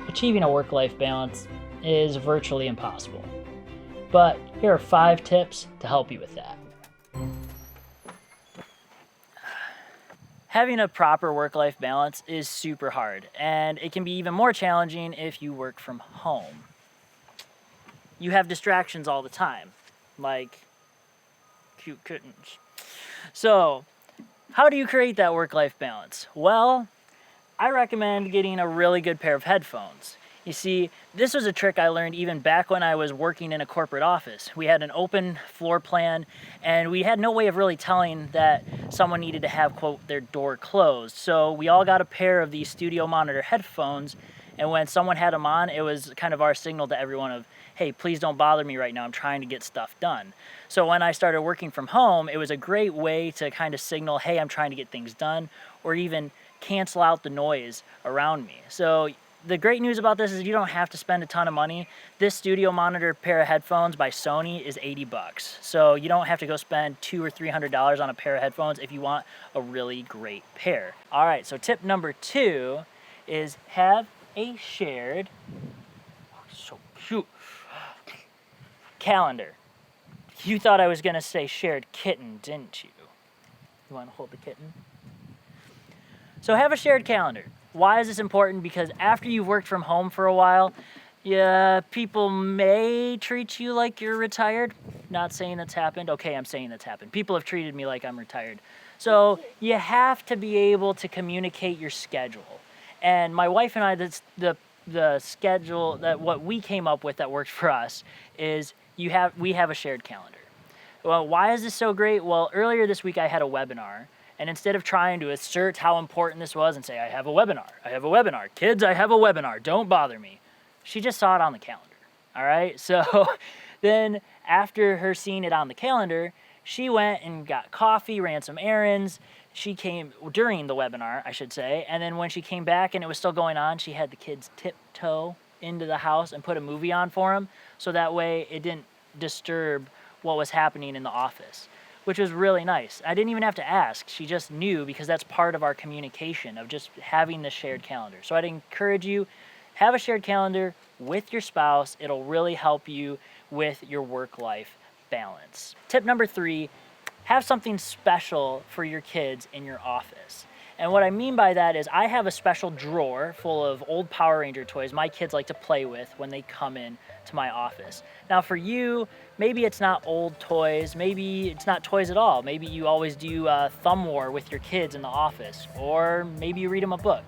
Achieving a work-life balance is virtually impossible, but here are 5 tips to help you with that. Having a proper work-life balance is super hard, and it can be even more challenging if you work from home. You have distractions all the time, like cute kittens. So, how do you create that work-life balance? Well, I recommend getting a really good pair of headphones. You see, this was a trick I learned even back when I was working in a corporate office. We had an open floor plan, and we had no way of really telling that someone needed to have, quote, their door closed. So we all got a pair of these studio monitor headphones, and when someone had them on, it was kind of our signal to everyone of, hey, please don't bother me right now, I'm trying to get stuff done. So when I started working from home, it was a great way to kind of signal, hey, I'm trying to get things done, or even cancel out the noise around me. So the great news about this is you don't have to spend a ton of money. This studio monitor pair of headphones by Sony is $80. So you don't have to go spend $200 or $300 on a pair of headphones if you want a really great pair. All right, so tip number 2 is have a shared, so cute, calendar. You thought I was gonna say shared kitten, didn't you? You wanna hold the kitten? So have a shared calendar. Why is this important? Because after you've worked from home for a while, yeah, people may treat you like you're retired. Not saying that's happened. Okay, I'm saying that's happened. People have treated me like I'm retired. So you have to be able to communicate your schedule. And my wife and I, the schedule that what we came up with that worked for us is we have a shared calendar. Well, why is this so great? Well, earlier this week I had a webinar. And instead of trying to assert how important this was and say, I have a webinar, kids, I have a webinar, don't bother me. She just saw it on the calendar, all right? So then after her seeing it on the calendar, she went and got coffee, ran some errands. She came during the webinar, I should say. And then when she came back and it was still going on, she had the kids tiptoe into the house and put a movie on for them. So that way it didn't disturb what was happening in the office, which was really nice. I didn't even have to ask. She just knew because that's part of our communication of just having the shared calendar. So I'd encourage you, have a shared calendar with your spouse. It'll really help you with your work-life balance. Tip number 3, have something special for your kids in your office. And what I mean by that is I have a special drawer full of old Power Ranger toys my kids like to play with when they come in to my office. Now for you, maybe it's not old toys, maybe it's not toys at all. Maybe you always do thumb war with your kids in the office, or maybe you read them a book.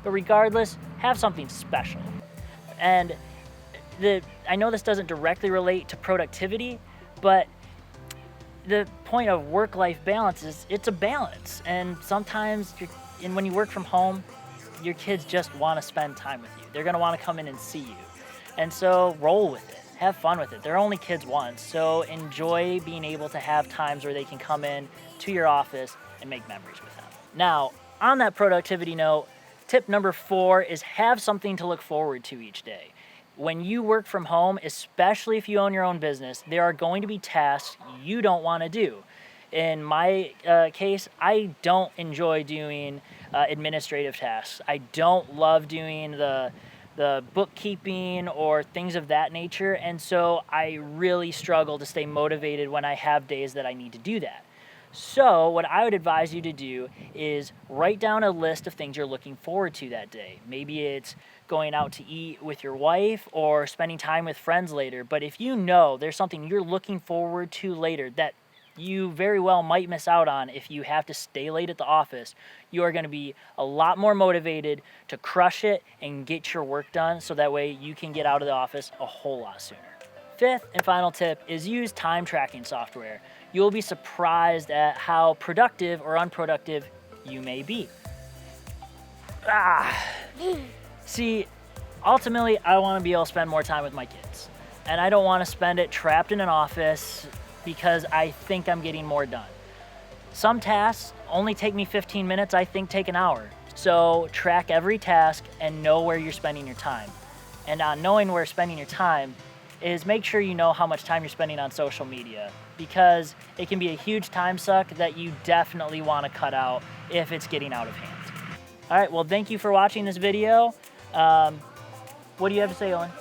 But regardless, have something special. And I know this doesn't directly relate to productivity, but the point of work-life balance is it's a balance. And sometimes when you work from home, your kids just want to spend time with you. They're going to want to come in and see you. And so roll with it. Have fun with it. They're only kids once, so enjoy being able to have times where they can come in to your office and make memories with them. Now, on that productivity note, tip number 4 is have something to look forward to each day. When you work from home, especially if you own your own business, there are going to be tasks you don't want to do. In my case, I don't enjoy doing administrative tasks. I don't love doing the bookkeeping or things of that nature, and so I really struggle to stay motivated when I have days that I need to do that. So what I would advise you to do is write down a list of things you're looking forward to that day. Maybe it's going out to eat with your wife or spending time with friends later, but if you know there's something you're looking forward to later that you very well might miss out on if you have to stay late at the office, you are going to be a lot more motivated to crush it and get your work done so that way you can get out of the office a whole lot sooner. 5th and final tip is use time tracking software. You'll be surprised at how productive or unproductive you may be. See, ultimately, I want to be able to spend more time with my kids. And I don't want to spend it trapped in an office because I think I'm getting more done. Some tasks only take me 15 minutes, I think take an hour. So track every task and know where you're spending your time. And on knowing where you're spending your time is make sure you know how much time you're spending on social media, because it can be a huge time suck that you definitely want to cut out if it's getting out of hand. All right, well, thank you for watching this video. What do you have to say, Owen?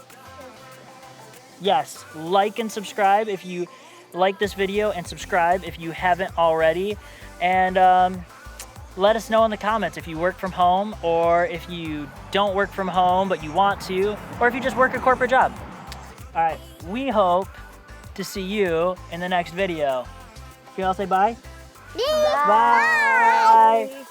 Yes, like and subscribe if you like this video, and subscribe if you haven't already. And let us know in the comments if you work from home, or if you don't work from home but you want to, or if you just work a corporate job. All right, we hope to see you in the next video. Can you all say bye? Bye. Bye.